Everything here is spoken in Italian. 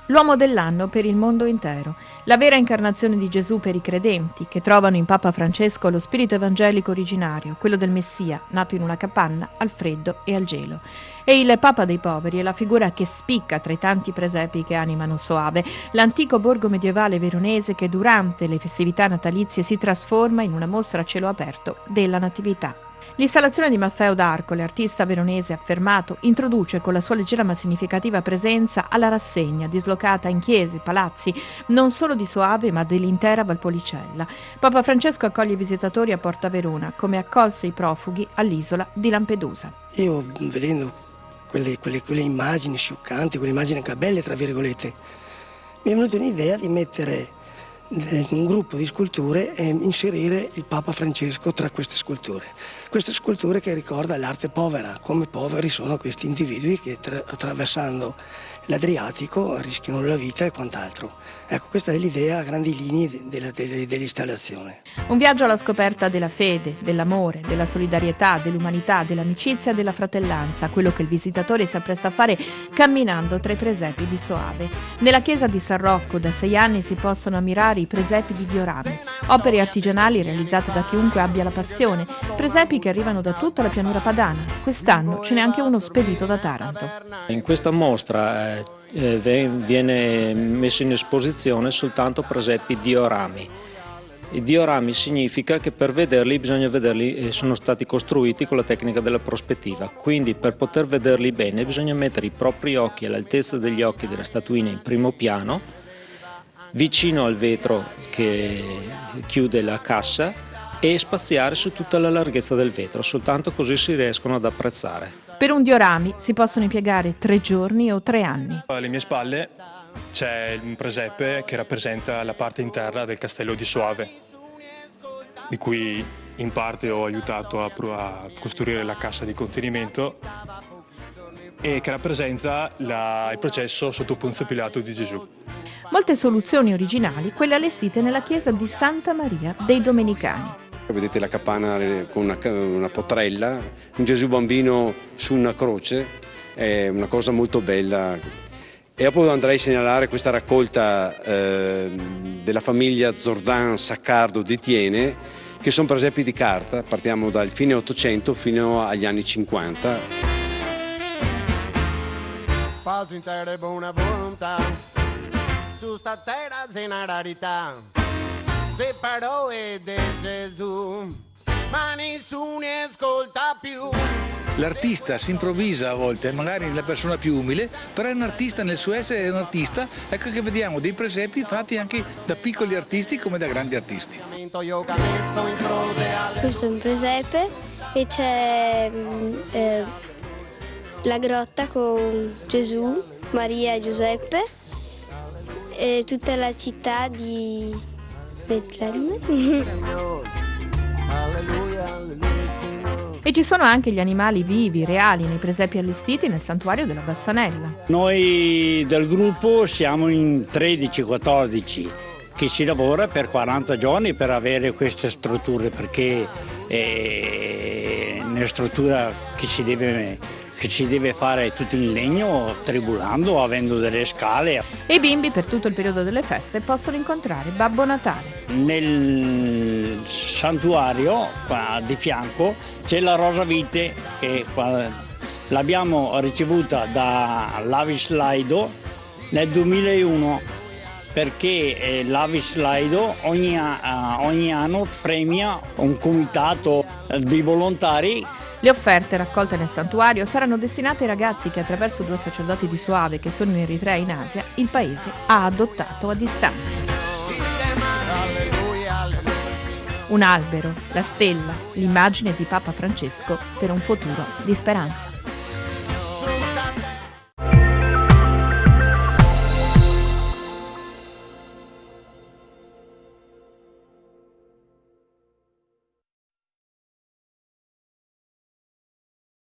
L'uomo dell'anno per il mondo intero, la vera incarnazione di Gesù per i credenti, che trovano in Papa Francesco lo spirito evangelico originario, quello del Messia, nato in una capanna, al freddo e al gelo. E il Papa dei poveri è la figura che spicca tra i tanti presepi che animano Soave, l'antico borgo medievale veronese che durante le festività natalizie si trasforma in una mostra a cielo aperto della Natività. L'installazione di Maffeo d'Arcole, artista veronese affermato, introduce con la sua leggera ma significativa presenza alla rassegna, dislocata in chiese, palazzi, non solo di Soave ma dell'intera Valpolicella. Papa Francesco accoglie i visitatori a Porta Verona, come accolse i profughi all'isola di Lampedusa. Io vedendo quelle immagini scioccanti, quelle immagini anche belle tra virgolette, mi è venuta un'idea di mettere un gruppo di sculture e inserire il Papa Francesco tra queste sculture che ricorda l'arte povera, come poveri sono questi individui che attraversando l'Adriatico rischiano la vita e quant'altro. Ecco, questa è l'idea a grandi linee dell'installazione. Un viaggio alla scoperta della fede, dell'amore, della solidarietà, dell'umanità, dell'amicizia e della fratellanza, quello che il visitatore si appresta a fare camminando tra i presepi di Soave. Nella chiesa di San Rocco da 6 anni si possono ammirare i presepi di diorame, opere artigianali realizzate da chiunque abbia la passione, presepi che arrivano da tutta la pianura padana. Quest'anno ce n'è anche uno spedito da Taranto. In questa mostra viene messo in esposizione soltanto presepi diorami. I diorami significa che per vederli bisogna vederli, sono stati costruiti con la tecnica della prospettiva, quindi per poter vederli bene bisogna mettere i propri occhi all'altezza degli occhi della statuina in primo piano, vicino al vetro che chiude la cassa, e spaziare su tutta la larghezza del vetro, soltanto così si riescono ad apprezzare. Per un diorami si possono impiegare 3 giorni o 3 anni. Alle mie spalle c'è un presepe che rappresenta la parte interna del castello di Soave, di cui in parte ho aiutato a costruire la cassa di contenimento e che rappresenta il processo sotto Ponzio Pilato di Gesù. Molte soluzioni originali, quelle allestite nella chiesa di Santa Maria dei Domenicani. Vedete la capanna con una potrella, un Gesù bambino su una croce, è una cosa molto bella. E dopo andrei a segnalare questa raccolta della famiglia Zordan Saccardo di Tiene, che sono presepi di carta, partiamo dal fine 800 fino agli anni 50. Passo in terra buona volontà, su sta terra sei una rarità. Se parole di Gesù, ma nessuno ascolta più. L'artista si improvvisa a volte, magari la persona più umile, però è un artista nel suo essere, è un artista. Ecco che vediamo dei presepi fatti anche da piccoli artisti come da grandi artisti. Questo è un presepe e c'è la grotta con Gesù, Maria e Giuseppe e tutta la città di Betlemme. E ci sono anche gli animali vivi, reali, nei presepi allestiti nel santuario della Bassanella. Noi del gruppo siamo in 13-14 che si lavora per 40 giorni per avere queste strutture, perché è una struttura che si deve fare tutto in legno, tribulando, avendo delle scale. E i bimbi per tutto il periodo delle feste possono incontrare Babbo Natale. Nel santuario qua di fianco c'è la Rosa Vite, che l'abbiamo ricevuta da l'Avis Laido nel 2001, perché l'Avis Laido ogni anno premia un comitato di volontari. Le offerte raccolte nel santuario saranno destinate ai ragazzi che attraverso 2 sacerdoti di Soave che sono in Eritrea e in Asia il paese ha adottato a distanza. Un albero, la stella, l'immagine di Papa Francesco per un futuro di speranza.